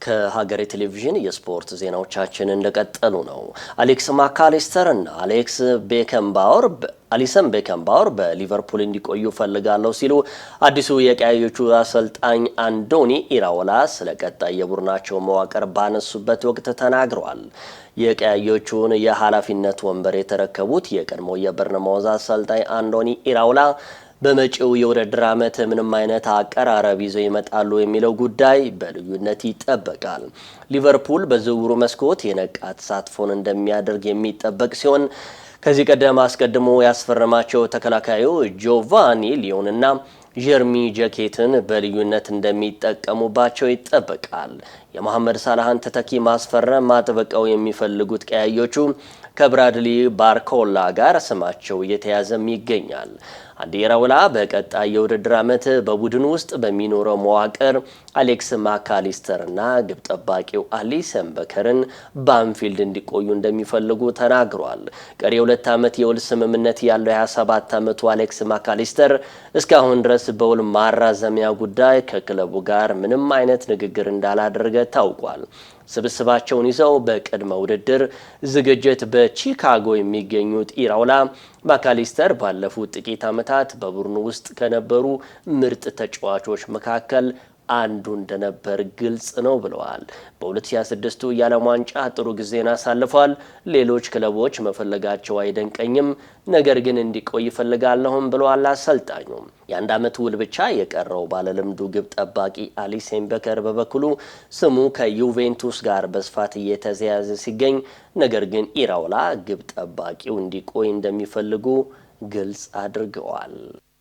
ከሀገሬ ቴሌቪዥን የስፖርት ዜናዎቻችን እንደቀጠሉ ነው። አሌክስ ማካሊስተር እና አሊሰን ቤከንባወር በሊቨርፑል እንዲቆዩ ፈልጋለሁ ሲሉ አዲሱ የቀያዮቹ አሰልጣኝ አንዶኒ ኢራኦላ ስለ ቀጣይ የቡድናቸው መዋቅር ባነሱበት ወቅት ተናግረዋል። የቀያዮቹን የኃላፊነት ወንበር የተረከቡት የቀድሞ የበርንማውዝ አሰልጣኝ አንዶኒ ኢራኦላ በመጪው የውድድር ዓመት ምንም አይነት አቀራረብ ይዘው ይመጣሉ የሚለው ጉዳይ በልዩነት ይጠበቃል። ሊቨርፑል በዝውውሩ መስኮት የነቃ ተሳትፎን እንደሚያደርግ የሚጠበቅ ሲሆን ከዚህ ቀደም አስቀድሞ ያስፈረማቸው ተከላካዩ ጆቫኒ ሊዮንና ጀርሚ ጃኬትን በልዩነት እንደሚጠቀሙባቸው ይጠበቃል። የመሐመድ ሳላህን ተተኪ ማስፈረም ማጥበቀው የሚፈልጉት ቀያዮቹ ከብራድሊ ባርኮላ ጋር ስማቸው እየተያዘም ይገኛል። አንዲ ኢራኦላ በቀጣይ የውድድር ዓመት በቡድን ውስጥ በሚኖረው መዋቅር አሌክስ ማካሊስተር እና ግብ ጠባቂው አሊሰን ቤከርን በአንፊልድ እንዲቆዩ እንደሚፈልጉ ተናግሯል። ቀሪ 2 ዓመት የውል ስምምነት ያለው 27 ዓመቱ አሌክስ ማካሊስተር እስካሁን ድረስ በውል ማራዘሚያ ጉዳይ ከክለቡ ጋር ምንም አይነት ንግግር እንዳላደረገ ታውቋል። ስብስባቸውን ይዘው በቅድመ ውድድር ዝግጅት በቺካጎ የሚገኙት ኢራኦላ ማካሊስተር ባለፉት ጥቂት ዓመታት በቡድኑ ውስጥ ከነበሩ ምርጥ ተጫዋቾች መካከል አንዱ እንደነበር ግልጽ ነው ብለዋል። በ2026 የዓለም ዋንጫ ጥሩ ጊዜን አሳልፏል። ሌሎች ክለቦች መፈለጋቸው አይደንቀኝም፣ ነገር ግን እንዲቆይ ይፈልጋለሁም ብለዋል አሰልጣኙ። የ1 ዓመት ውል ብቻ የቀረው ባለልምዱ ግብ ጠባቂ አሊሰን ቤከር በበኩሉ ስሙ ከዩቬንቱስ ጋር በስፋት እየተያያዘ ሲገኝ፣ ነገር ግን ኢራኦላ ግብ ጠባቂው እንዲቆይ እንደሚፈልጉ ግልጽ አድርገዋል።